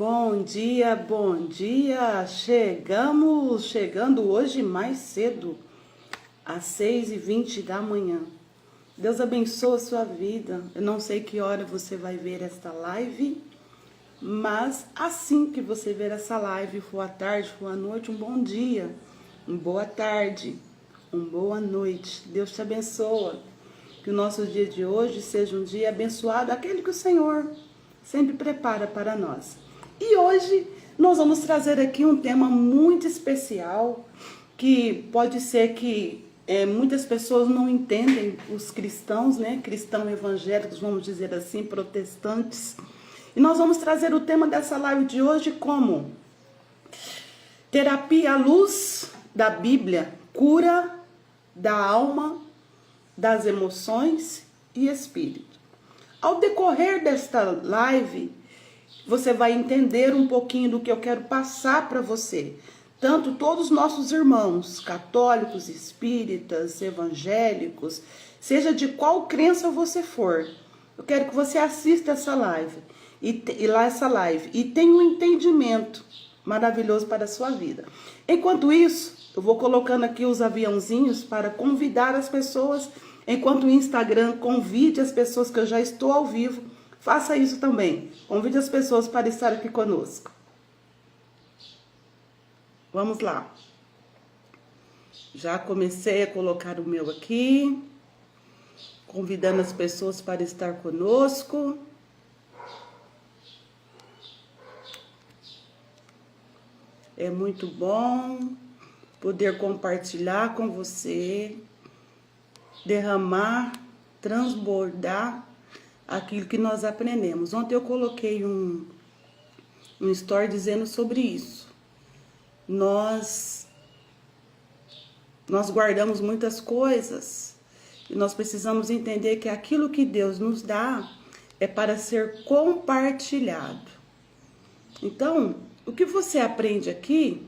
Bom dia, bom dia! Chegando hoje mais cedo, às 6h20 da manhã. Deus abençoe a sua vida. Eu não sei que hora você vai ver esta live, mas assim que você ver essa live, for à tarde, for à noite, um bom dia, uma boa tarde, uma boa noite. Deus te abençoe. Que o nosso dia de hoje seja um dia abençoado, aquele que o Senhor sempre prepara para nós. E hoje nós vamos trazer aqui um tema muito especial, que pode ser que muitas pessoas não entendem, os cristãos, né? Cristãos evangélicos, vamos dizer assim, protestantes. E nós vamos trazer o tema dessa live de hoje como terapia à luz da Bíblia, cura da alma, das emoções e espírito. Ao decorrer desta live, você vai entender um pouquinho do que eu quero passar para você. Tanto todos os nossos irmãos, católicos, espíritas, evangélicos, seja de qual crença você for, eu quero que você assista essa live e tenha um entendimento maravilhoso para a sua vida. Enquanto isso, eu vou colocando aqui os aviãozinhos para convidar as pessoas. Enquanto o Instagram convide as pessoas que eu já estou ao vivo, faça isso também. Convide as pessoas para estar aqui conosco. Vamos lá. Já comecei a colocar o meu aqui, convidando as pessoas para estar conosco. É muito bom poder compartilhar com você, derramar, transbordar aquilo que nós aprendemos. Ontem eu coloquei um story dizendo sobre isso. Nós guardamos muitas coisas e nós precisamos entender que aquilo que Deus nos dá é para ser compartilhado. Então, o que você aprende aqui,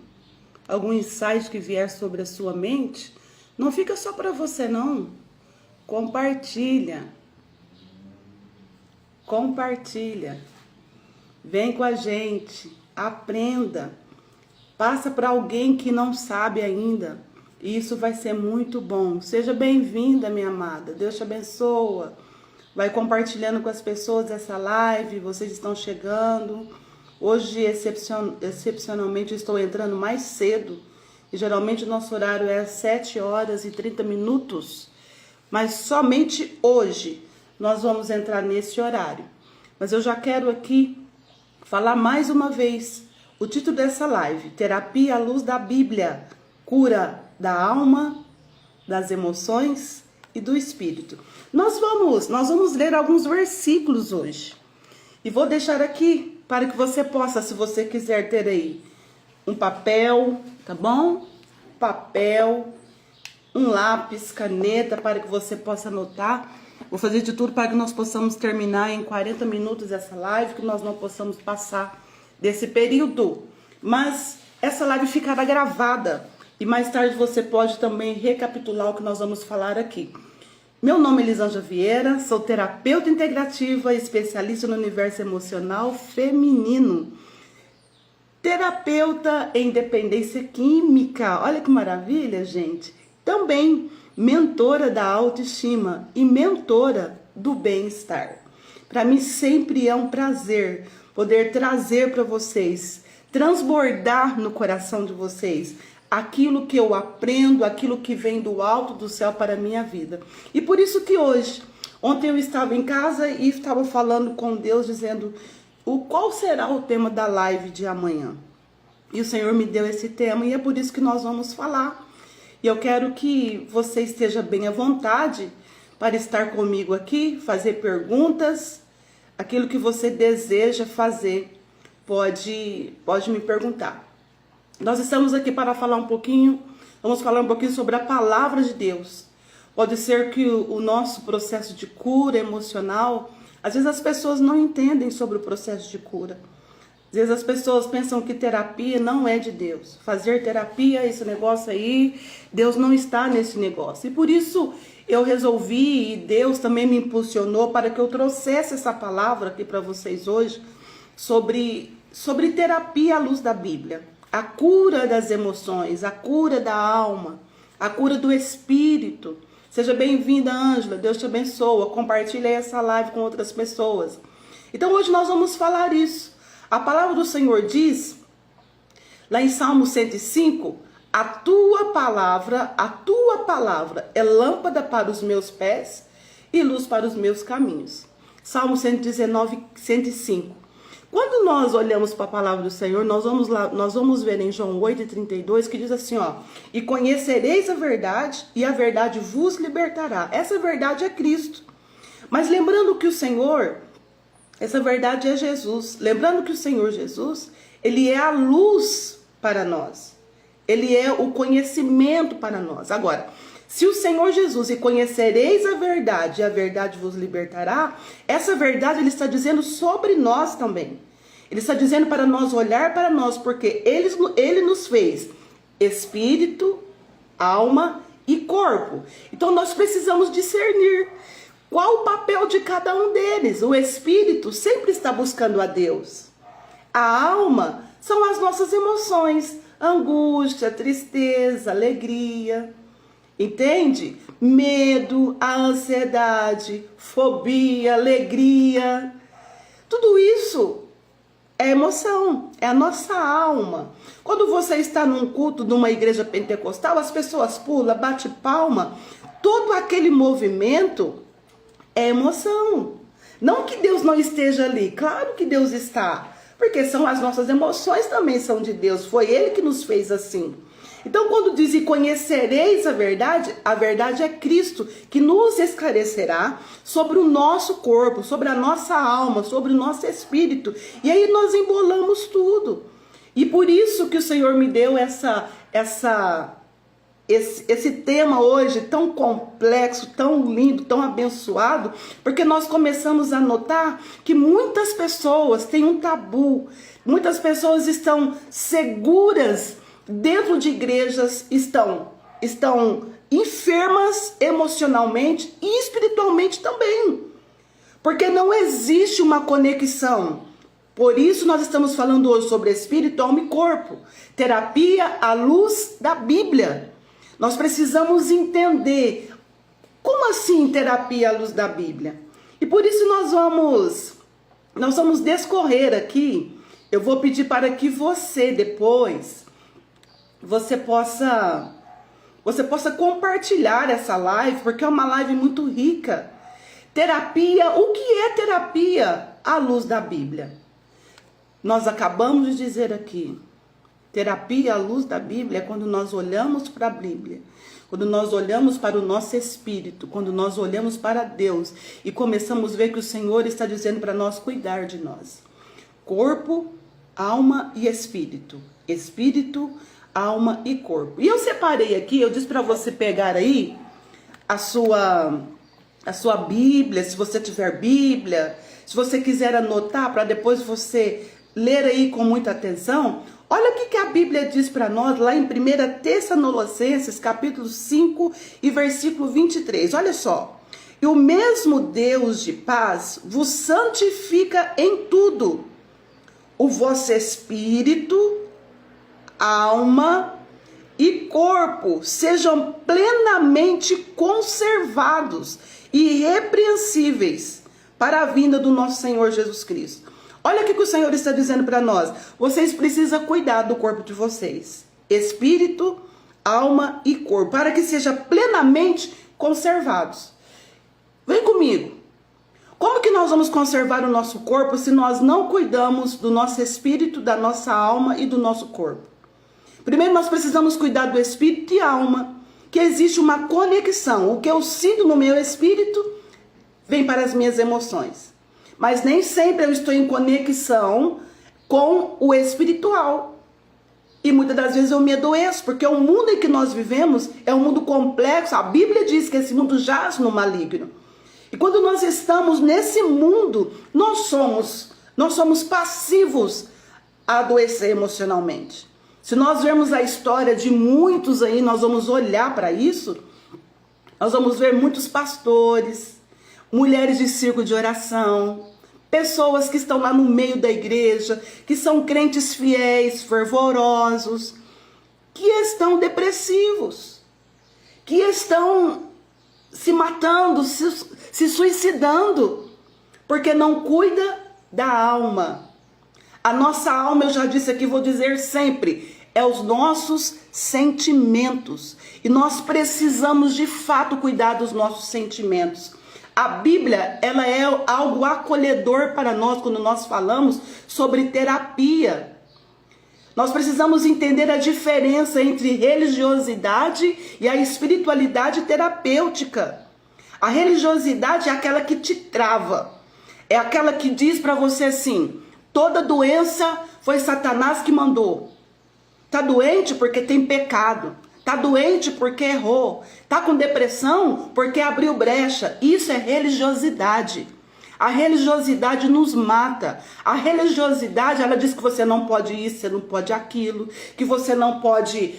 algum insight que vier sobre a sua mente, não fica só para você não. Compartilha. Compartilha. Vem com a gente. Aprenda. Passa para alguém que não sabe ainda. E isso vai ser muito bom. Seja bem-vinda, minha amada. Deus te abençoe. Vai compartilhando com as pessoas essa live. Vocês estão chegando. Hoje, excepcionalmente, eu estou entrando mais cedo. E geralmente o nosso horário é às 7h30. Mas somente hoje nós vamos entrar nesse horário. Mas eu já quero aqui falar mais uma vez o título dessa live: Terapia à luz da Bíblia, cura da alma, das emoções e do espírito. Nós vamos ler alguns versículos hoje. E vou deixar aqui para que você possa, se você quiser ter aí um papel, tá bom? Papel, um lápis, caneta, para que você possa anotar. Vou fazer de tudo para que nós possamos terminar em 40 minutos essa live, que nós não possamos passar desse período. Mas essa live ficará gravada e mais tarde você pode também recapitular o que nós vamos falar aqui. Meu nome é Elisângela Vieira, sou terapeuta integrativa, especialista no universo emocional feminino. Terapeuta em dependência química. Olha que maravilha, gente. Também mentora da autoestima e mentora do bem-estar. Para mim sempre é um prazer poder trazer para vocês, transbordar no coração de vocês aquilo que eu aprendo, aquilo que vem do alto do céu para a minha vida. E por isso que ontem eu estava em casa e estava falando com Deus, dizendo qual será o tema da live de amanhã. E o Senhor me deu esse tema e é por isso que nós vamos falar. E eu quero que você esteja bem à vontade para estar comigo aqui, fazer perguntas, aquilo que você deseja fazer, pode me perguntar. Nós estamos aqui para falar vamos falar um pouquinho sobre a palavra de Deus. Pode ser que o nosso processo de cura emocional, às vezes as pessoas não entendem sobre o processo de cura. Às vezes as pessoas pensam que terapia não é de Deus. Fazer terapia, esse negócio aí, Deus não está nesse negócio. E por isso eu resolvi, e Deus também me impulsionou para que eu trouxesse essa palavra aqui para vocês hoje, sobre sobre terapia à luz da Bíblia. A cura das emoções, a cura da alma, a cura do espírito. Seja bem-vinda, Ângela. Deus te abençoa. Compartilhe essa live com outras pessoas. Então hoje nós vamos falar isso. A palavra do Senhor diz, lá em Salmo 105, a tua palavra é lâmpada para os meus pés e luz para os meus caminhos. Salmo 119, 105. Quando nós olhamos para a palavra do Senhor, nós vamos ver em João 8,32 que diz assim, ó, e conhecereis a verdade e a verdade vos libertará. Essa verdade é Cristo. Mas lembrando que o Senhor, essa verdade é Jesus. Lembrando que o Senhor Jesus, ele é a luz para nós. Ele é o conhecimento para nós. Agora, se o Senhor Jesus, e conhecereis a verdade vos libertará, essa verdade ele está dizendo sobre nós também. Ele está dizendo para nós olhar para nós, porque ele nos fez espírito, alma e corpo. Então nós precisamos discernir qual o papel de cada um deles. O espírito sempre está buscando a Deus. A alma são as nossas emoções, angústia, tristeza, alegria. Entende? Medo, a ansiedade, fobia, alegria. Tudo isso é emoção, é a nossa alma. Quando você está num culto de uma igreja pentecostal, as pessoas pulam, bate palma, todo aquele movimento é emoção. Não que Deus não esteja ali, claro que Deus está, porque são as nossas emoções também são de Deus, foi Ele que nos fez assim. Então, quando diz, e conhecereis a verdade é Cristo, que nos esclarecerá sobre o nosso corpo, sobre a nossa alma, sobre o nosso espírito. E aí nós embolamos tudo. E por isso que o Senhor me deu esse tema hoje tão complexo, tão lindo, tão abençoado, porque nós começamos a notar que muitas pessoas têm um tabu, muitas pessoas estão seguras dentro de igrejas, estão enfermas emocionalmente e espiritualmente também, porque não existe uma conexão. Por isso nós estamos falando hoje sobre espírito, alma e corpo, terapia à luz da Bíblia. Nós precisamos entender como assim terapia à luz da Bíblia. E por isso nós vamos discorrer aqui. Eu vou pedir para que você depois você possa compartilhar essa live, porque é uma live muito rica. Terapia, o que é terapia à luz da Bíblia? Nós acabamos de dizer aqui, terapia à luz da Bíblia é quando nós olhamos para a Bíblia, quando nós olhamos para o nosso espírito, quando nós olhamos para Deus e começamos a ver que o Senhor está dizendo para nós cuidar de nós. Corpo, alma e espírito. Espírito, alma e corpo. E eu separei aqui, eu disse para você pegar aí a sua Bíblia, se você tiver Bíblia, se você quiser anotar para depois você ler aí com muita atenção. Olha o que a Bíblia diz para nós lá em 1 Tessalonicenses, capítulo 5 e versículo 23. Olha só. E o mesmo Deus de paz vos santifica em tudo, o vosso espírito, alma e corpo sejam plenamente conservados e irrepreensíveis para a vinda do nosso Senhor Jesus Cristo. Olha o que o Senhor está dizendo para nós. Vocês precisam cuidar do corpo de vocês. Espírito, alma e corpo, para que sejam plenamente conservados. Vem comigo. Como que nós vamos conservar o nosso corpo se nós não cuidamos do nosso espírito, da nossa alma e do nosso corpo? Primeiro nós precisamos cuidar do espírito e alma, que existe uma conexão. O que eu sinto no meu espírito vem para as minhas emoções. Mas nem sempre eu estou em conexão com o espiritual. E muitas das vezes eu me adoeço, porque o mundo em que nós vivemos é um mundo complexo. A Bíblia diz que esse mundo jaz no maligno. E quando nós estamos nesse mundo, nós somos passivos a adoecer emocionalmente. Se nós vermos a história de muitos aí, nós vamos olhar para isso, nós vamos ver muitos pastores, mulheres de círculo de oração, pessoas que estão lá no meio da igreja, que são crentes fiéis, fervorosos, que estão depressivos, que estão se matando, se suicidando, porque não cuida da alma. A nossa alma, eu já disse aqui, vou dizer sempre, é os nossos sentimentos. E nós precisamos de fato cuidar dos nossos sentimentos. A Bíblia, ela é algo acolhedor para nós quando nós falamos sobre terapia. Nós precisamos entender a diferença entre religiosidade e a espiritualidade terapêutica. A religiosidade é aquela que te trava. É aquela que diz para você assim: toda doença foi Satanás que mandou. Tá doente porque tem pecado. Tá doente porque errou. Tá com depressão porque abriu brecha. Isso é religiosidade. A religiosidade nos mata. A religiosidade, ela diz que você não pode isso, você não pode aquilo, que você não pode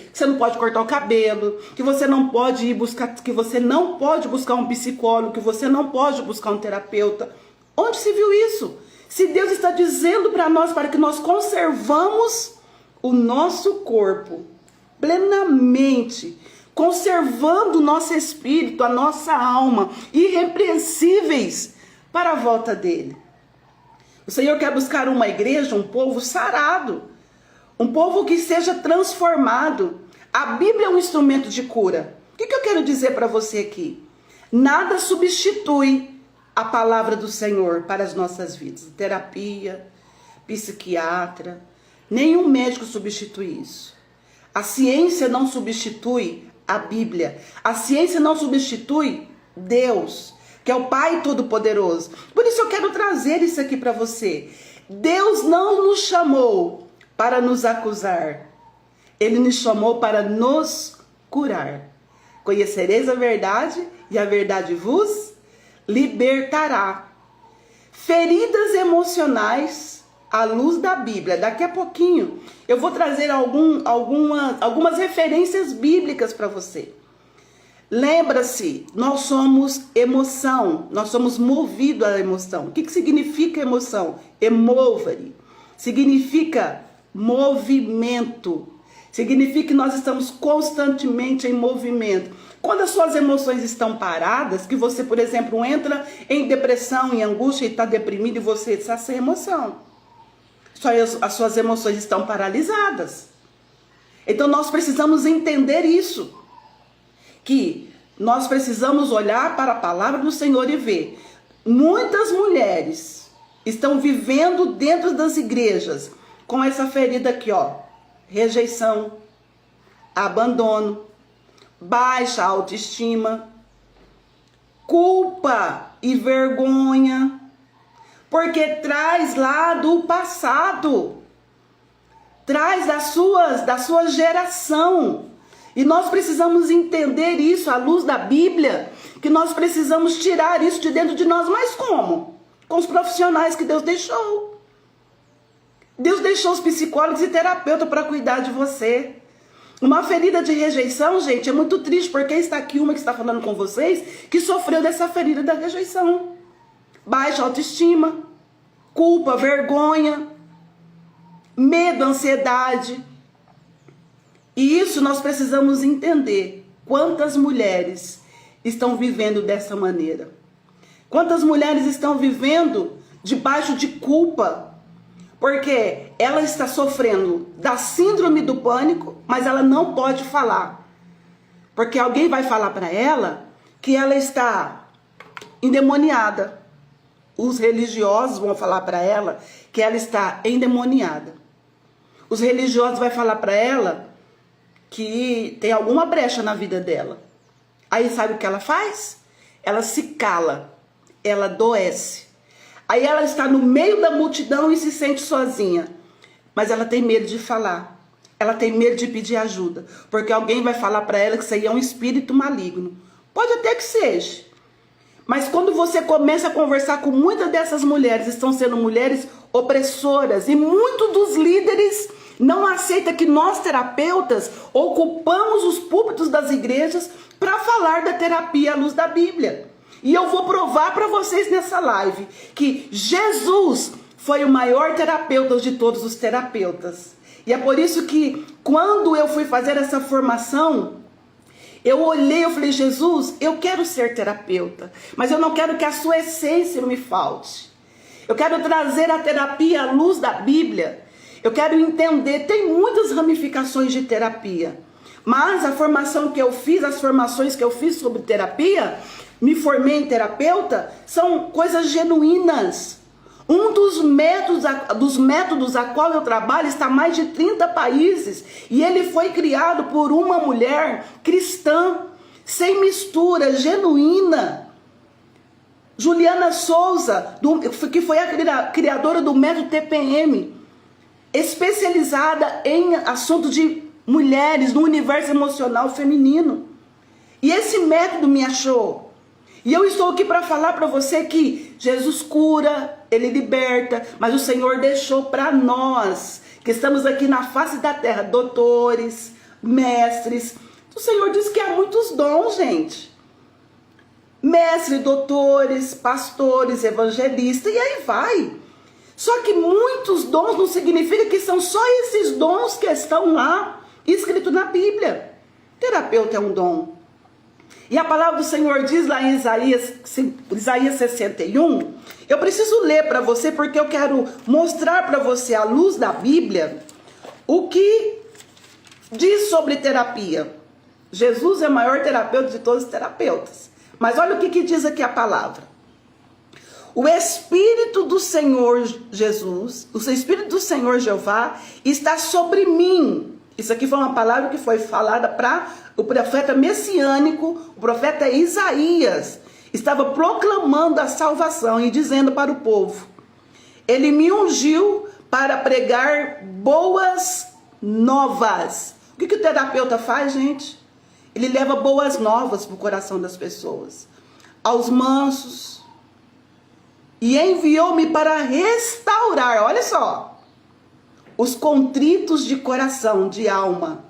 cortar o cabelo, que você não pode buscar um psicólogo, que você não pode buscar um terapeuta. Onde se viu isso? Se Deus está dizendo para nós para que nós conservamos o nosso corpo plenamente, conservando o nosso espírito, a nossa alma, irrepreensíveis para a volta dele. O Senhor quer buscar uma igreja, um povo sarado, um povo que seja transformado. A Bíblia é um instrumento de cura. O que eu quero dizer para você aqui? Nada substitui a palavra do Senhor para as nossas vidas. Terapia, psiquiatra, nenhum médico substitui isso. A ciência não substitui a Bíblia. A ciência não substitui Deus, que é o Pai Todo-Poderoso. Por isso eu quero trazer isso aqui para você. Deus não nos chamou para nos acusar. Ele nos chamou para nos curar. Conhecereis a verdade e a verdade vos libertará. Feridas emocionais à luz da Bíblia. Daqui a pouquinho eu vou trazer algumas referências bíblicas para você. Lembra-se, nós somos emoção, nós somos movidos à emoção. O que significa emoção? Emovere. Significa movimento. Significa que nós estamos constantemente em movimento. Quando as suas emoções estão paradas, que você, por exemplo, entra em depressão, em angústia e está deprimido e você está sem emoção. As suas emoções estão paralisadas. Então nós precisamos entender isso. Que nós precisamos olhar para a palavra do Senhor e ver. Muitas mulheres estão vivendo dentro das igrejas com essa ferida aqui, ó. Rejeição, abandono, baixa autoestima, culpa e vergonha, porque traz lá do passado, traz da sua geração. E nós precisamos entender isso à luz da Bíblia, que nós precisamos tirar isso de dentro de nós. Mas como? Com os profissionais que Deus deixou. Deus deixou os psicólogos e terapeutas para cuidar de você. Uma ferida de rejeição, gente, é muito triste, porque está aqui uma que está falando com vocês que sofreu dessa ferida da rejeição. Baixa autoestima, culpa, vergonha, medo, ansiedade. E isso nós precisamos entender. Quantas mulheres estão vivendo dessa maneira? Quantas mulheres estão vivendo debaixo de culpa? Porque ela está sofrendo da síndrome do pânico, mas ela não pode falar. Porque alguém vai falar para ela que ela está endemoniada. Os religiosos vão falar para ela que ela está endemoniada. Os religiosos vão falar para ela que tem alguma brecha na vida dela. Aí sabe o que ela faz? Ela se cala, ela adoece. Aí ela está no meio da multidão e se sente sozinha. Mas ela tem medo de falar. Ela tem medo de pedir ajuda. Porque alguém vai falar para ela que isso aí é um espírito maligno. Pode até que seja. Mas quando você começa a conversar com muitas dessas mulheres, estão sendo mulheres opressoras. E muitos dos líderes não aceitam que nós, terapeutas, ocupamos os púlpitos das igrejas para falar da terapia à luz da Bíblia. E eu vou provar para vocês nessa live que Jesus foi o maior terapeuta de todos os terapeutas. E é por isso que quando eu fui fazer essa formação, eu olhei, eu falei, Jesus, eu quero ser terapeuta, mas eu não quero que a sua essência me falte. Eu quero trazer a terapia à luz da Bíblia. Eu quero entender, tem muitas ramificações de terapia, mas a formação que eu fiz, as formações que eu fiz sobre terapia, me formei em terapeuta, são coisas genuínas. Um dos métodos a qual eu trabalho está em mais de 30 países, e ele foi criado por uma mulher cristã, sem mistura, genuína. Juliana Souza, que foi a criadora do método TPM, especializada em assuntos de mulheres no universo emocional feminino. E esse método me achou. E eu estou aqui para falar para você que Jesus cura, Ele liberta, mas o Senhor deixou para nós, que estamos aqui na face da terra, doutores, mestres. O Senhor diz que há muitos dons, gente. Mestres, doutores, pastores, evangelistas, e aí vai. Só que muitos dons não significa que são só esses dons que estão lá, escrito na Bíblia. Terapeuta é um dom. E a palavra do Senhor diz lá em Isaías 61, eu preciso ler para você porque eu quero mostrar para você, à luz da Bíblia, o que diz sobre terapia. Jesus é o maior terapeuta de todos os terapeutas. Mas olha o que diz aqui a palavra. O Espírito do Senhor Jesus, o Espírito do Senhor Jeová está sobre mim. Isso aqui foi uma palavra que foi falada para o profeta messiânico, o profeta Isaías. Estava proclamando a salvação e dizendo para o povo: Ele me ungiu para pregar boas novas. O que o terapeuta faz, gente? Ele leva boas novas para o coração das pessoas. Aos mansos. E enviou-me para restaurar, olha só, os contritos de coração, de alma.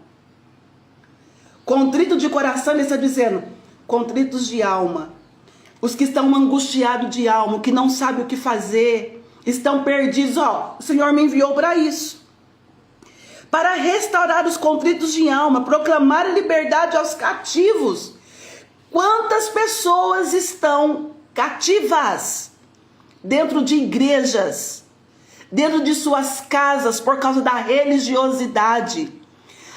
Contrito de coração, ele está dizendo, contritos de alma. Os que estão angustiados de alma, que não sabem o que fazer, estão perdidos. Ó, o Senhor me enviou para isso. Para restaurar os contritos de alma, proclamar a liberdade aos cativos. Quantas pessoas estão cativas dentro de igrejas, dentro de suas casas, por causa da religiosidade?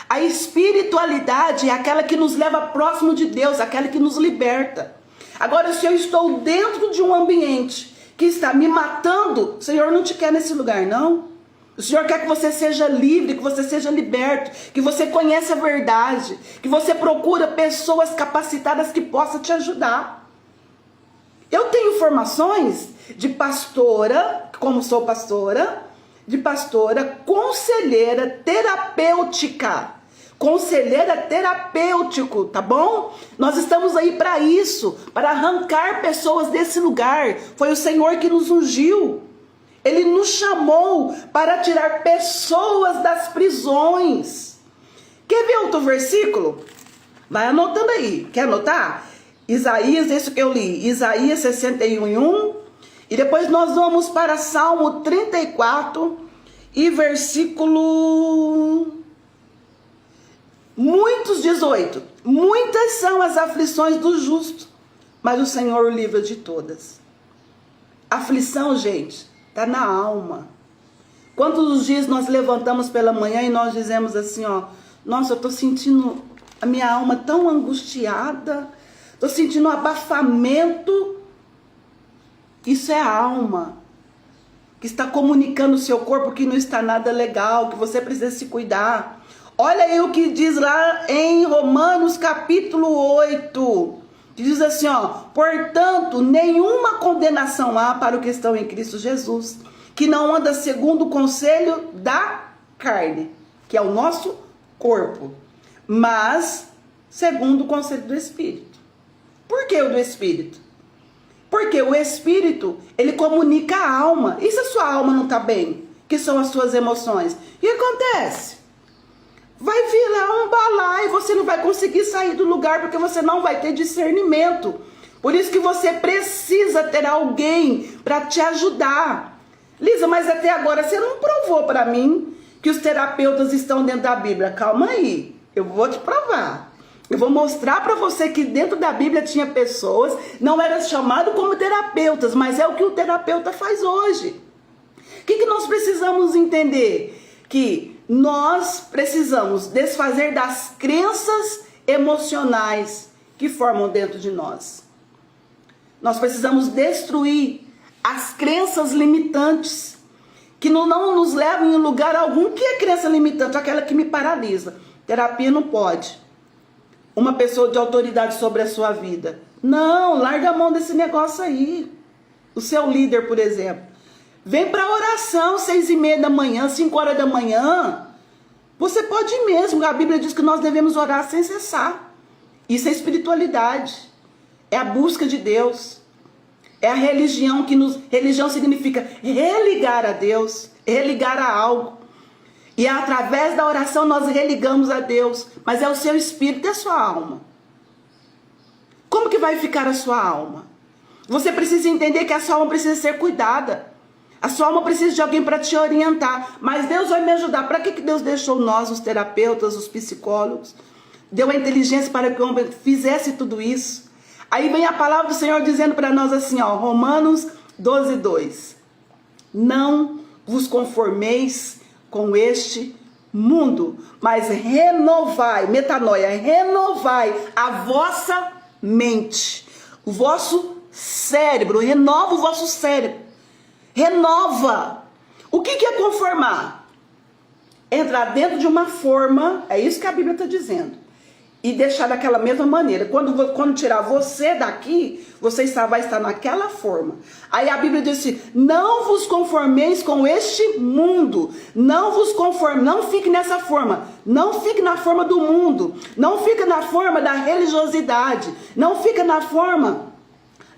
A espiritualidade é aquela que nos leva próximo de Deus, aquela que nos liberta. Agora, se eu estou dentro de um ambiente que está me matando, o Senhor não te quer nesse lugar, não. O Senhor quer que você seja livre, que você seja liberto, que você conheça a verdade, que você procura pessoas capacitadas que possam te ajudar. Eu tenho formações de pastora, como sou pastora, de pastora, conselheira terapêutica. Conselheira terapêutico, tá bom? Nós estamos aí para isso, para arrancar pessoas desse lugar. Foi o Senhor que nos ungiu. Ele nos chamou para tirar pessoas das prisões. Quer ver outro versículo? Vai anotando aí. Quer anotar? Isaías, isso que eu li. Isaías 61:1. E depois nós vamos para Salmo 34 e versículo 18. Muitas são as aflições do justo, mas o Senhor o livra de todas. Aflição, gente, está na alma. Quantos dias nós levantamos pela manhã e nós dizemos assim, ó, nossa, eu estou sentindo a minha alma tão angustiada, estou sentindo um abafamento. Isso é a alma, que está comunicando o seu corpo que não está nada legal, que você precisa se cuidar. Olha aí o que diz lá em Romanos capítulo 8. Diz assim, ó, portanto, nenhuma condenação há para o que estão em Cristo Jesus, que não anda segundo o conselho da carne, que é o nosso corpo, mas segundo o conselho do Espírito. Por que o do Espírito? Porque o Espírito, ele comunica a alma. E se a sua alma não está bem? Que são as suas emoções? O que acontece? Vai vir lá um balaio, você não vai conseguir sair do lugar, porque você não vai ter discernimento. Por isso que você precisa ter alguém para te ajudar. Lisa, mas até agora você não provou para mim que os terapeutas estão dentro da Bíblia. Calma aí, eu vou te provar. Eu vou mostrar para você que dentro da Bíblia tinha pessoas, não eram chamados como terapeutas, mas é o que o terapeuta faz hoje. O que nós precisamos entender? Que nós precisamos desfazer das crenças emocionais que formam dentro de nós. Nós precisamos destruir as crenças limitantes que não nos levam em lugar algum. Que é crença limitante? Aquela que me paralisa. Terapia não pode. Uma pessoa de autoridade sobre a sua vida. Não, larga a mão desse negócio aí. O seu líder, por exemplo. Vem para oração 6:30 da manhã, 5 horas da manhã. Você pode ir mesmo. A Bíblia diz que nós devemos orar sem cessar. Isso é espiritualidade. É a busca de Deus. É a religião que nos... Religião significa religar a Deus, religar a algo. E através da oração nós religamos a Deus. Mas é o seu espírito e a sua alma. Como que vai ficar a sua alma? Você precisa entender que a sua alma precisa ser cuidada. A sua alma precisa de alguém para te orientar. Mas Deus vai me ajudar. Para que Deus deixou nós, os terapeutas, os psicólogos? Deu a inteligência para que o homem fizesse tudo isso. Aí vem a palavra do Senhor dizendo para nós assim, ó, Romanos 12:2. Não vos conformeis com este mundo, mas renovai, metanoia, renovai a vossa mente, o vosso cérebro, renova o vosso cérebro, renova. O que é conformar? Entrar dentro de uma forma, é isso que a Bíblia está dizendo. E deixar daquela mesma maneira. Quando tirar você daqui, você vai estar naquela forma. Aí a Bíblia diz assim, não vos conformeis com este mundo. Não vos conformeis, não fique nessa forma. Não fique na forma do mundo. Não fique na forma da religiosidade. Não fique na forma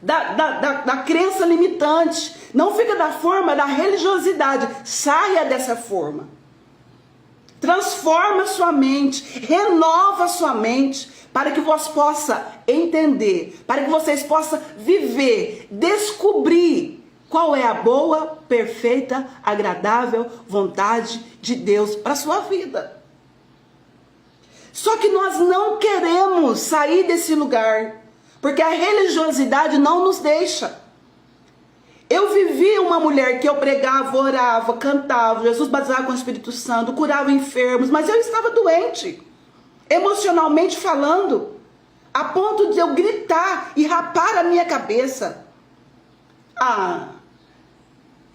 da crença limitante. Não fique na forma da religiosidade. Saia dessa forma. Transforma sua mente, renova sua mente, para que você possa entender, para que vocês possam viver, descobrir qual é a boa, perfeita, agradável vontade de Deus para a sua vida. Só que nós não queremos sair desse lugar, porque a religiosidade não nos deixa. Eu vivi uma mulher que eu pregava, orava, cantava, Jesus batizava com o Espírito Santo, curava enfermos, mas eu estava doente, emocionalmente falando, a ponto de eu gritar e rapar a minha cabeça.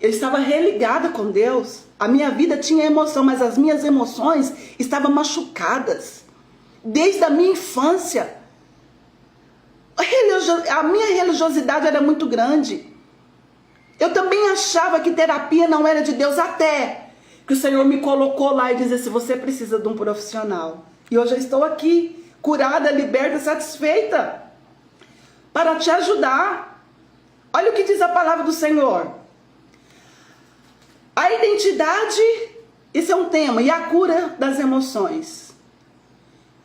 Eu estava religada com Deus, a minha vida tinha emoção, mas as minhas emoções estavam machucadas, desde a minha infância. A minha religiosidade era muito grande. Eu também achava que terapia não era de Deus, até que o Senhor me colocou lá e disse assim, você precisa de um profissional. E hoje eu estou aqui, curada, liberta, satisfeita, para te ajudar. Olha o que diz a palavra do Senhor. A identidade, esse é um tema, e a cura das emoções.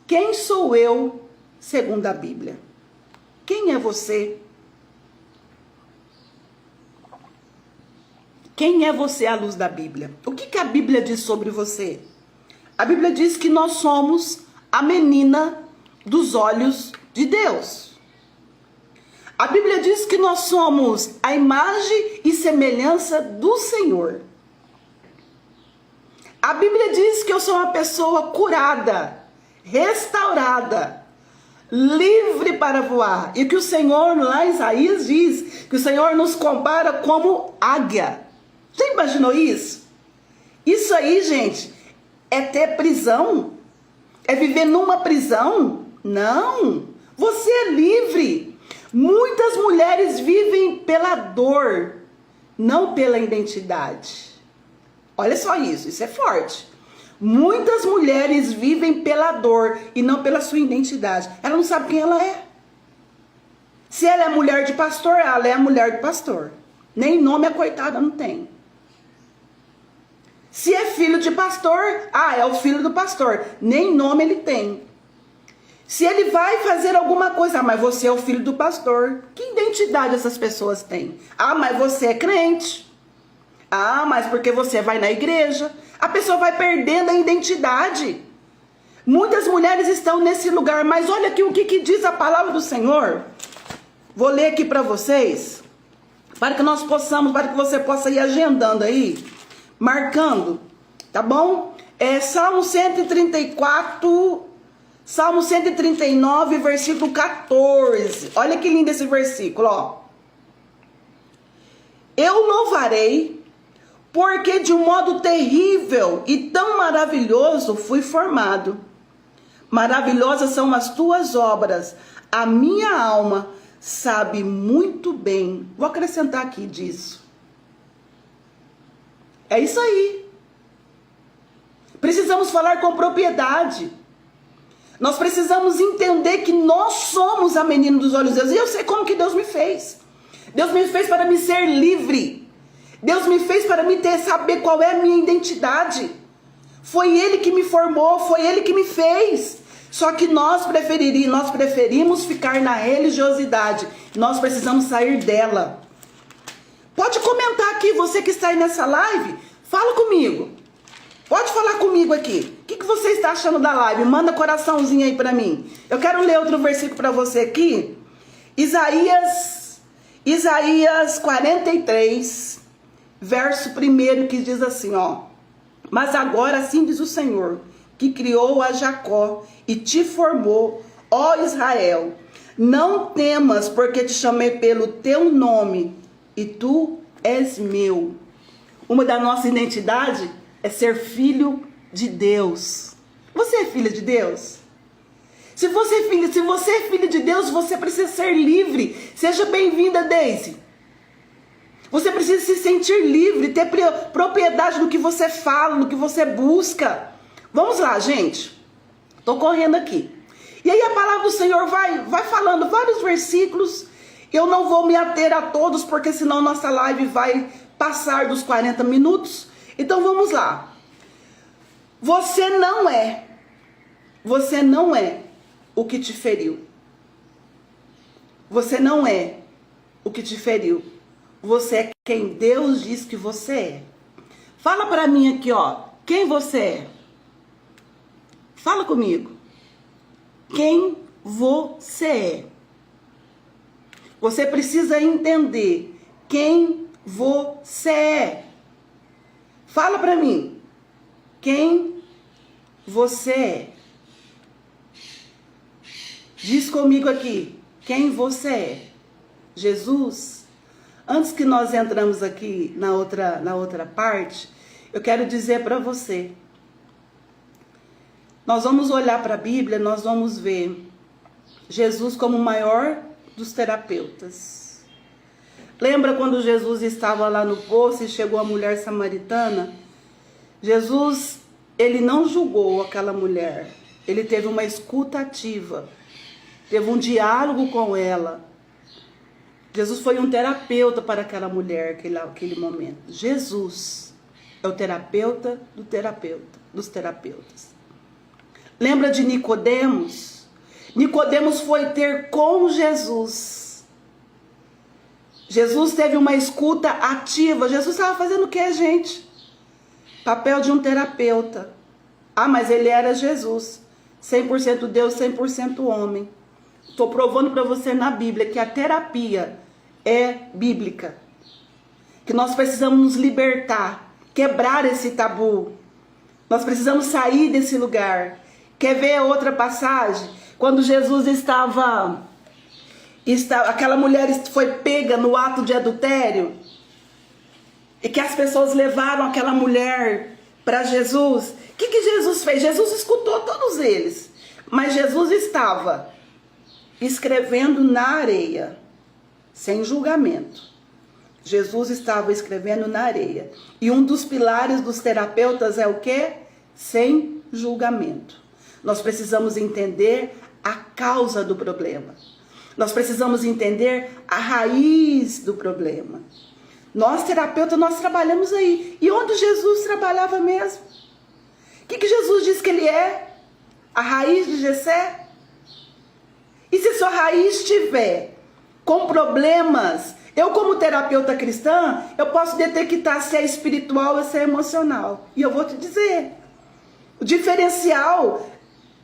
Quem sou eu, segundo a Bíblia? Quem é você? Quem é você à luz da Bíblia? O que a Bíblia diz sobre você? A Bíblia diz que nós somos a menina dos olhos de Deus. A Bíblia diz que nós somos a imagem e semelhança do Senhor. A Bíblia diz que eu sou uma pessoa curada, restaurada, livre para voar. E que o Senhor, lá em Isaías, diz que o Senhor nos compara como águia. Já imaginou isso? Isso aí, gente, é ter prisão? É viver numa prisão? Não. Você é livre. Muitas mulheres vivem pela dor, não pela identidade. Olha só isso é forte. Muitas mulheres vivem pela dor e não pela sua identidade. Ela não sabe quem ela é. Se ela é mulher de pastor, ela é a mulher de pastor. Nem nome a coitada não tem. Se é filho de pastor, é o filho do pastor. Nem nome ele tem. Se ele vai fazer alguma coisa, mas você é o filho do pastor. Que identidade essas pessoas têm? Mas você é crente. Mas porque você vai na igreja. A pessoa vai perdendo a identidade. Muitas mulheres estão nesse lugar, mas olha aqui o que diz a palavra do Senhor. Vou ler aqui para vocês, para que você possa ir agendando aí, marcando, tá bom? Salmo 134, Salmo 139, versículo 14. Olha que lindo esse versículo, ó. Eu louvarei, porque de um modo terrível e tão maravilhoso fui formado. Maravilhosas são as tuas obras. A minha alma sabe muito bem. Vou acrescentar aqui disso. É isso aí. Precisamos falar com propriedade. Nós precisamos entender que nós somos a menina dos olhos de Deus. E eu sei como que Deus me fez. Deus me fez para me ser livre. Deus me fez para me saber qual é a minha identidade. Foi Ele que me formou, foi Ele que me fez. Só que nós preferimos ficar na religiosidade. Nós precisamos sair dela. Pode comentar aqui, você que está aí nessa live, fala comigo. Pode falar comigo aqui. O que você está achando da live? Manda coraçãozinho aí para mim. Eu quero ler outro versículo para você aqui. Isaías 43, verso 1, que diz assim, ó. Mas agora assim diz o Senhor, que criou a Jacó e te formou, ó Israel. Não temas, porque te chamei pelo teu nome e tu és meu. Uma da nossa identidade é ser filho de Deus. Você é filha de Deus? Se você é filho de Deus, você precisa ser livre. Seja bem-vinda, Daisy. Você precisa se sentir livre, ter propriedade no que você fala, no que você busca. Vamos lá, gente. Estou correndo aqui. E aí a palavra do Senhor vai falando vários versículos. Eu não vou me ater a todos, porque senão nossa live vai passar dos 40 minutos. Então vamos lá. Você não é o que te feriu. Você não é o que te feriu. Você é quem Deus diz que você é. Fala para mim aqui, ó. Quem você é? Fala comigo. Quem você é? Você precisa entender quem você é. Fala para mim. Quem você é? Diz comigo aqui. Quem você é? Jesus. Antes que nós entramos aqui na outra parte, eu quero dizer para você. Nós vamos olhar para a Bíblia, nós vamos ver Jesus como o maior dos terapeutas. Lembra quando Jesus estava lá no poço e chegou a mulher samaritana? Jesus, ele não julgou aquela mulher. Ele teve uma escuta ativa. Teve um diálogo com ela. Jesus foi um terapeuta para aquela mulher, aquele momento. Jesus é o terapeuta dos terapeutas. Lembra de Nicodemos? Nicodemos foi ter com Jesus. Jesus teve uma escuta ativa. Jesus estava fazendo o que, gente? Papel de um terapeuta. Mas ele era Jesus. 100% Deus, 100% homem. Estou provando para você na Bíblia que a terapia é bíblica. Que nós precisamos nos libertar, quebrar esse tabu. Nós precisamos sair desse lugar. Quer ver outra passagem? Quando Jesus aquela mulher foi pega no ato de adultério. E que as pessoas levaram aquela mulher para Jesus. O que Jesus fez? Jesus escutou todos eles. Mas Jesus estava escrevendo na areia, sem julgamento. Jesus estava escrevendo na areia. E um dos pilares dos terapeutas é o quê? Sem julgamento. Nós precisamos entender a causa do problema. Nós precisamos entender a raiz do problema. Nós, terapeutas, nós trabalhamos aí. E onde Jesus trabalhava mesmo? O que Jesus diz que ele é? A raiz de Jessé? E se sua raiz estiver com problemas, eu como terapeuta cristã, eu posso detectar se é espiritual ou se é emocional. E eu vou te dizer, o diferencial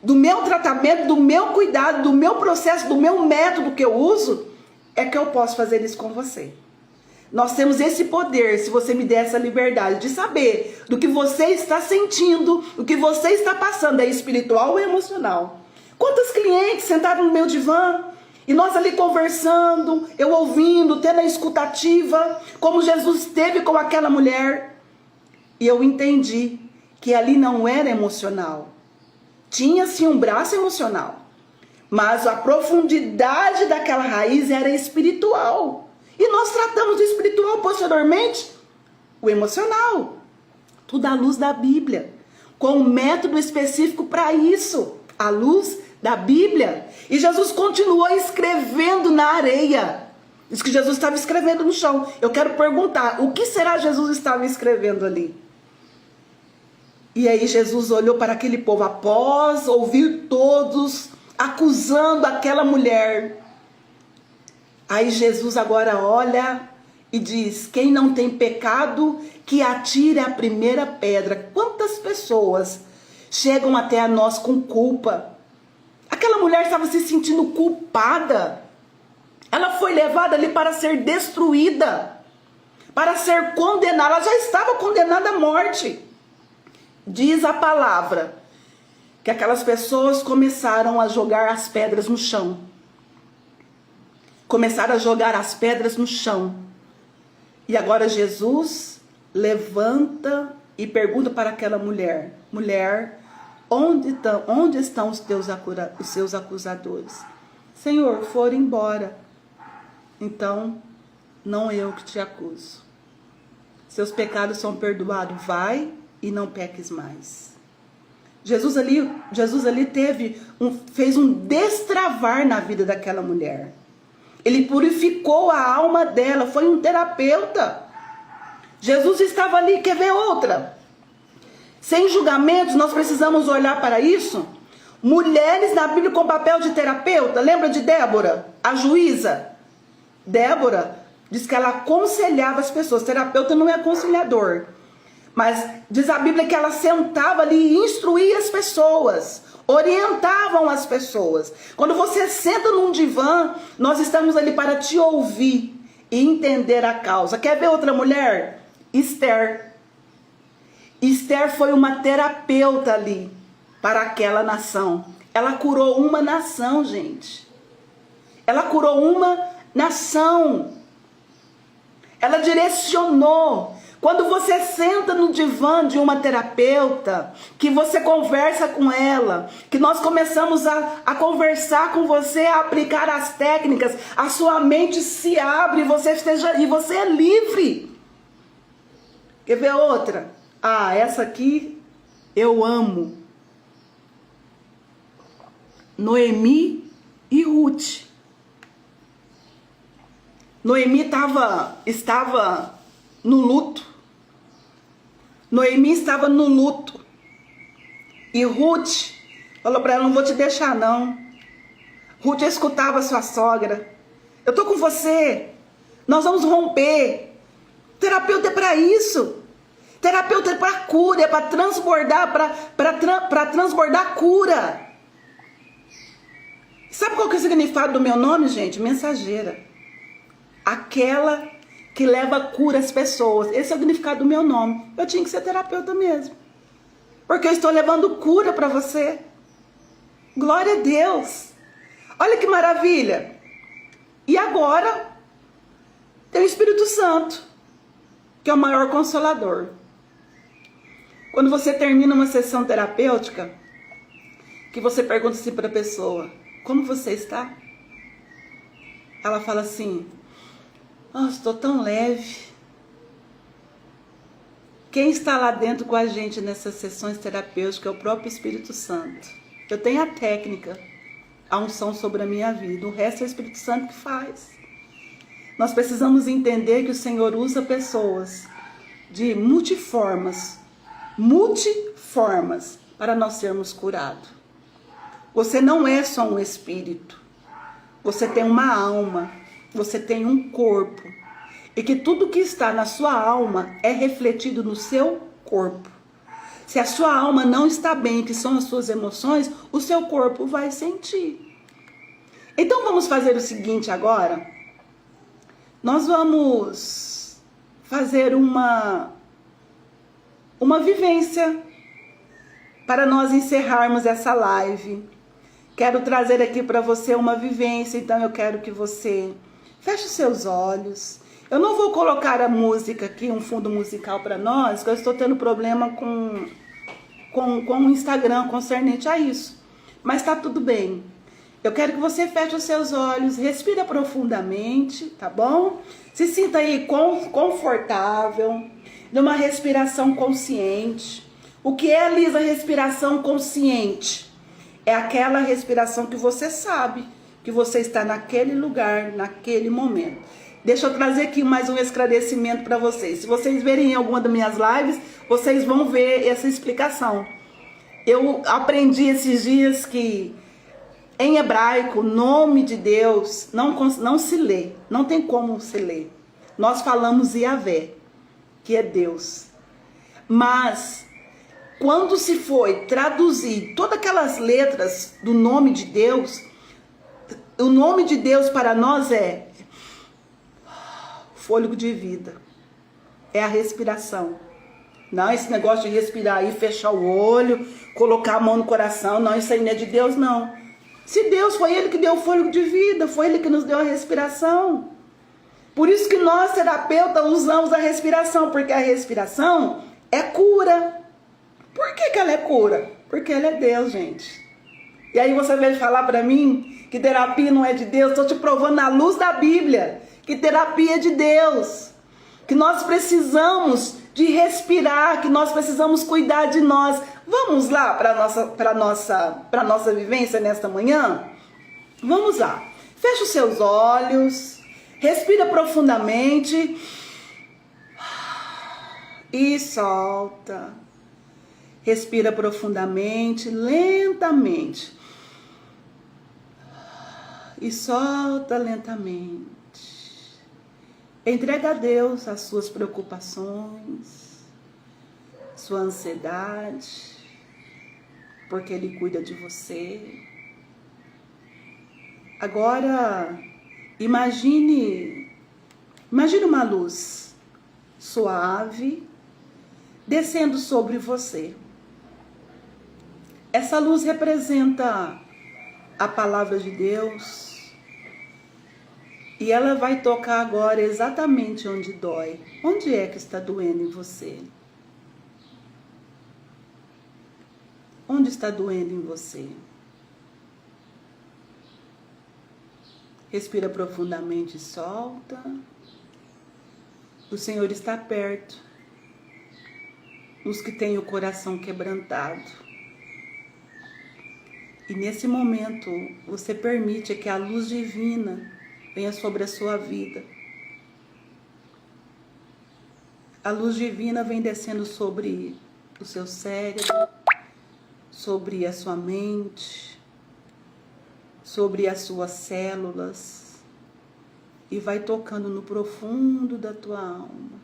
do meu tratamento, do meu cuidado, do meu processo, do meu método que eu uso, é que eu posso fazer isso com você. Nós temos esse poder, se você me der essa liberdade de saber do que você está sentindo, do que você está passando, é espiritual ou emocional. Quantos clientes sentaram no meu divã e nós ali conversando, eu ouvindo, tendo a escutativa, como Jesus teve com aquela mulher. E eu entendi que ali não era emocional. Tinha sim um braço emocional, mas a profundidade daquela raiz era espiritual. E nós tratamos do espiritual posteriormente, o emocional. Tudo à luz da Bíblia, com um método específico para isso, à luz da Bíblia. E Jesus continuou escrevendo na areia. Diz que Jesus estava escrevendo no chão. Eu quero perguntar, o que será Jesus estava escrevendo ali? E aí Jesus olhou para aquele povo, após ouvir todos acusando aquela mulher. Aí Jesus agora olha e diz, quem não tem pecado, que atire a primeira pedra. Quantas pessoas chegam até a nós com culpa? Aquela mulher estava se sentindo culpada. Ela foi levada ali para ser destruída, para ser condenada. Ela já estava condenada à morte. Diz a palavra que aquelas pessoas começaram a jogar as pedras no chão. Começaram a jogar as pedras no chão. E agora Jesus levanta e pergunta para aquela mulher: mulher, onde estão os seus acusadores? Senhor, foram embora. Então, não eu que te acuso. Seus pecados são perdoados. Vai e não peques mais. Jesus ali fez um destravar na vida daquela mulher. Ele purificou a alma dela, foi um terapeuta. Jesus estava ali, quer ver outra? Sem julgamentos, nós precisamos olhar para isso. Mulheres na Bíblia com papel de terapeuta, lembra de Débora, a juíza? Débora diz que ela aconselhava as pessoas, terapeuta não é aconselhador. Mas diz a Bíblia que ela sentava ali e instruía as pessoas, orientavam as pessoas. Quando você senta num divã, nós estamos ali para te ouvir e entender a causa. Quer ver outra mulher? Esther. Esther foi uma terapeuta ali para aquela nação. Ela curou uma nação, gente. Ela curou uma nação. Ela direcionou. Quando você senta no divã de uma terapeuta, que você conversa com ela, que nós começamos a conversar com você, a aplicar as técnicas, a sua mente se abre e você é livre. Quer ver outra? Ah, essa aqui eu amo. Noemi e Ruth. Noemi estava no luto. Noemi estava no luto. E Ruth falou para ela, não vou te deixar não. Ruth escutava a sua sogra. Eu tô com você. Nós vamos romper. Terapeuta é para isso. Terapeuta é para cura, é para transbordar, para transbordar cura. Sabe qual que é o significado do meu nome, gente? Mensageira. Aquela que leva cura às pessoas. Esse é o significado do meu nome. Eu tinha que ser terapeuta mesmo. Porque eu estou levando cura para você. Glória a Deus. Olha que maravilha. E agora, tem o Espírito Santo, que é o maior consolador. Quando você termina uma sessão terapêutica, que você pergunta assim para a pessoa, como você está? Ela fala assim, estou tão leve. Quem está lá dentro com a gente nessas sessões terapêuticas é o próprio Espírito Santo. Eu tenho a técnica, a unção sobre a minha vida. O resto é o Espírito Santo que faz. Nós precisamos entender que o Senhor usa pessoas de multiformas para nós sermos curados. Você não é só um espírito. você tem uma alma, você tem um corpo, e que tudo que está na sua alma é refletido no seu corpo. Se a sua alma não está bem, que são as suas emoções, o seu corpo vai sentir. Então vamos fazer o seguinte agora. Nós vamos fazer uma vivência para nós encerrarmos essa live. Quero trazer aqui para você uma vivência, então eu quero que você feche os seus olhos. Eu não vou colocar a música aqui, um fundo musical para nós, porque eu estou tendo problema com o Instagram concernente a isso. Mas está tudo bem. Eu quero que você feche os seus olhos, respira profundamente, tá bom? Se sinta aí confortável, numa respiração consciente. O que é, Lisa, respiração consciente? É aquela respiração que você sabe que você está naquele lugar, naquele momento. Deixa eu trazer aqui mais um esclarecimento para vocês. Se vocês verem em alguma das minhas lives, vocês vão ver essa explicação. Eu aprendi esses dias que em hebraico, o nome de Deus não se lê, não tem como se ler. Nós falamos Yahvé, que é Deus. Mas quando se foi traduzir todas aquelas letras do nome de Deus, o nome de Deus para nós é fôlego de vida, é a respiração. Não, esse negócio de respirar aí, fechar o olho, colocar a mão no coração, não, isso aí não é de Deus, não. Se Deus foi Ele que deu o fôlego de vida, foi Ele que nos deu a respiração. Por isso que nós, terapeutas, usamos a respiração, porque a respiração é cura. Por que ela é cura? Porque ela é Deus, gente. E aí você veio falar para mim que terapia não é de Deus, estou te provando na luz da Bíblia que terapia é de Deus. Que nós precisamos de respirar, que nós precisamos cuidar de nós. Vamos lá para nossa vivência nesta manhã? Vamos lá. Feche os seus olhos, respira profundamente e solta. Respira profundamente, lentamente. E solta lentamente. Entrega a Deus as suas preocupações, sua ansiedade, porque Ele cuida de você. Agora, imagine uma luz suave descendo sobre você. Essa luz representa a palavra de Deus. E ela vai tocar agora exatamente onde dói. Onde é que está doendo em você? Onde está doendo em você? Respira profundamente e solta. O Senhor está perto. Os que têm o coração quebrantado. E nesse momento, você permite que a luz divina venha sobre a sua vida. A luz divina vem descendo sobre o seu cérebro, sobre a sua mente, sobre as suas células e vai tocando no profundo da tua alma.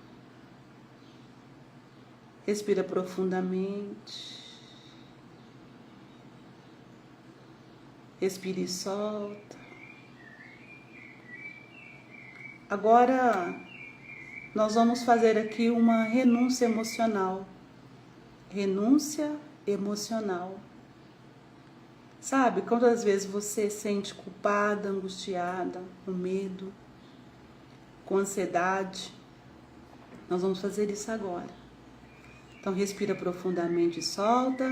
Respira profundamente. Respira e solta. Agora, nós vamos fazer aqui uma renúncia emocional. Renúncia emocional. Sabe, quantas vezes você se sente culpada, angustiada, com medo, com ansiedade? Nós vamos fazer isso agora. Então, respira profundamente e solta.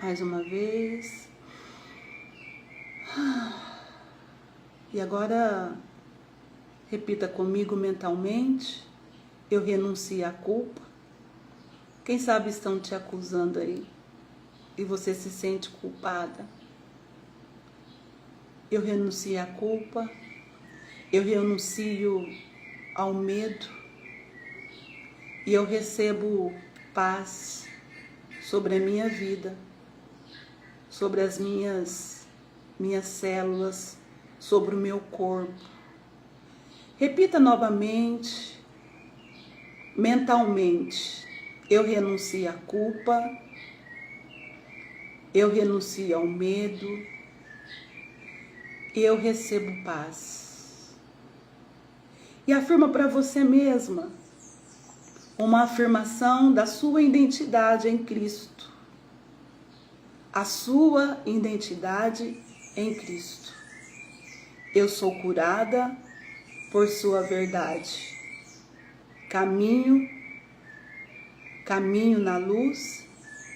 Mais uma vez. E agora, repita comigo mentalmente. Eu renuncio à culpa. Quem sabe estão te acusando aí e você se sente culpada. Eu renuncio à culpa. Eu renuncio ao medo. E eu recebo paz sobre a minha vida, sobre as minhas minhas células, sobre o meu corpo. Repita novamente, mentalmente: eu renuncio à culpa, eu renuncio ao medo, e eu recebo paz. E afirma para você mesma uma afirmação da sua identidade em Cristo. A sua identidade em Cristo. Eu sou curada por sua verdade. Caminho na luz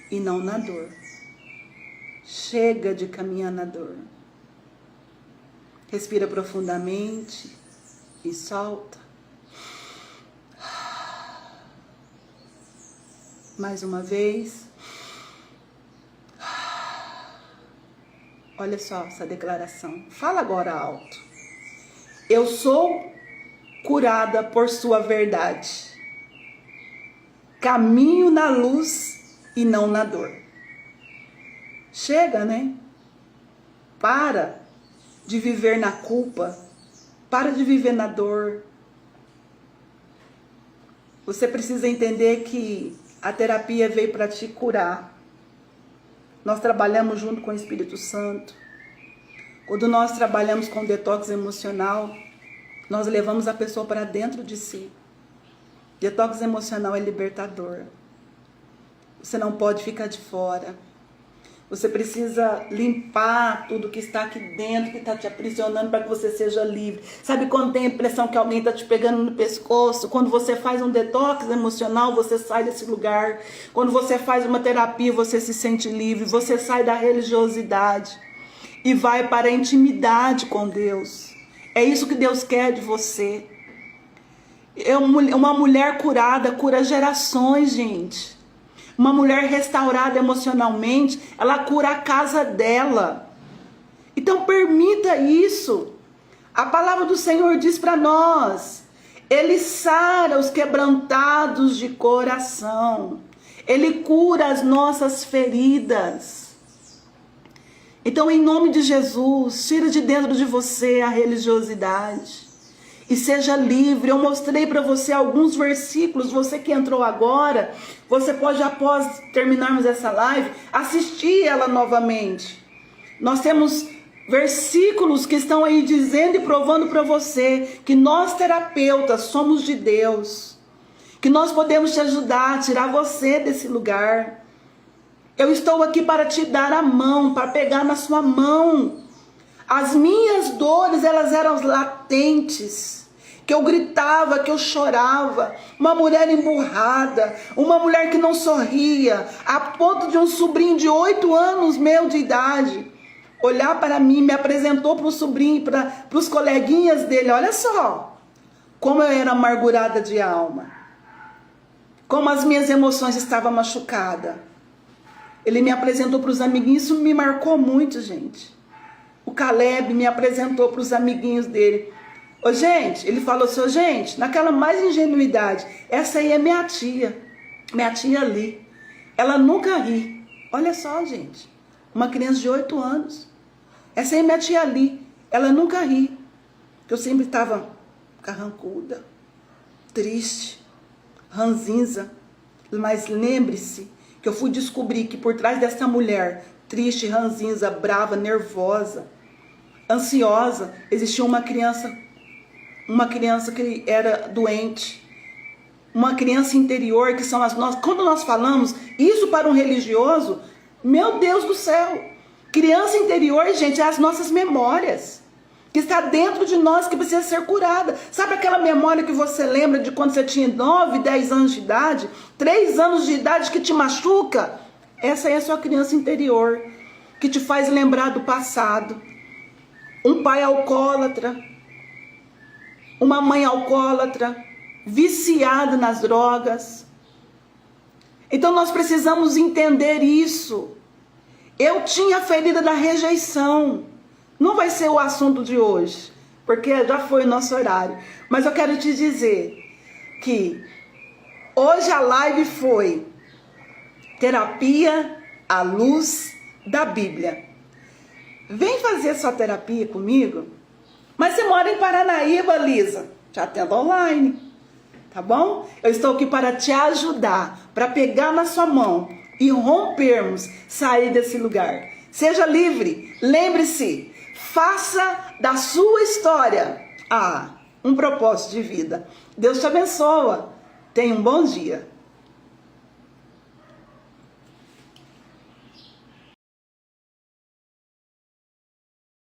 e não na dor. Chega de caminhar na dor. Respira profundamente e solta. Mais uma vez. Olha só essa declaração. Fala agora alto. Eu sou curada por sua verdade. Caminho na luz e não na dor. Chega, né? Para de viver na culpa. Para de viver na dor. Você precisa entender que a terapia veio para te curar. Nós trabalhamos junto com o Espírito Santo. Quando nós trabalhamos com detox emocional, nós levamos a pessoa para dentro de si. Detox emocional é libertador. Você não pode ficar de fora. Você precisa limpar tudo que está aqui dentro, que está te aprisionando, para que você seja livre. Sabe quando tem a impressão que alguém está te pegando no pescoço? Quando você faz um detox emocional, você sai desse lugar. Quando você faz uma terapia, você se sente livre. Você sai da religiosidade e vai para a intimidade com Deus. É isso que Deus quer de você. Uma mulher curada cura gerações, gente. Uma mulher restaurada emocionalmente, ela cura a casa dela. Então permita isso. A palavra do Senhor diz para nós: Ele sara os quebrantados de coração. Ele cura as nossas feridas. Então, em nome de Jesus, tira de dentro de você a religiosidade e seja livre. Eu mostrei para você alguns versículos. Você que entrou agora, você pode, após terminarmos essa live, assistir ela novamente. Nós temos versículos que estão aí dizendo e provando para você que nós terapeutas somos de Deus, que nós podemos te ajudar a tirar você desse lugar. Eu estou aqui para te dar a mão, para pegar na sua mão. As minhas dores, elas eram latentes, que eu gritava, que eu chorava, uma mulher emburrada, uma mulher que não sorria, a ponto de um sobrinho de 8 anos meu de idade olhar para mim, me apresentou para o sobrinho, para os coleguinhas dele. Olha só como eu era amargurada de alma, como as minhas emoções estavam machucadas. Ele me apresentou para os amiguinhos, isso me marcou muito, gente. O Caleb me apresentou para os amiguinhos dele. Ô, gente, ele falou assim: ô, gente, naquela mais ingenuidade, essa aí é minha tia ali. Ela nunca ri. Olha só, gente, uma criança de 8 anos. Essa aí é minha tia ali. Ela nunca ri. Eu sempre estava carrancuda, triste, ranzinza. Mas lembre-se que eu fui descobrir que por trás dessa mulher triste, ranzinza, brava, nervosa, ansiosa, existia uma criança que era doente, uma criança interior, que são as nossas. Quando nós falamos isso para um religioso, meu Deus do céu, criança interior, gente, é as nossas memórias, que está dentro de nós, que precisa ser curada. Sabe aquela memória que você lembra de quando você tinha 9, 10 anos de idade, 3 anos de idade, que te machuca? Essa aí é a sua criança interior, que te faz lembrar do passado. Um pai alcoólatra, uma mãe alcoólatra, viciada nas drogas. Então nós precisamos entender isso. Eu tinha a ferida da rejeição. Não vai ser o assunto de hoje, porque já foi o nosso horário. Mas eu quero te dizer que hoje a live foi terapia à luz da Bíblia. vem fazer sua terapia comigo. Mas você mora em Paranaíba, Lisa, te atendo online, tá bom? Eu estou aqui para te ajudar, para pegar na sua mão e rompermos, sair desse lugar. Seja livre, lembre-se, faça da sua história um propósito de vida. Deus te abençoa, tenha um bom dia.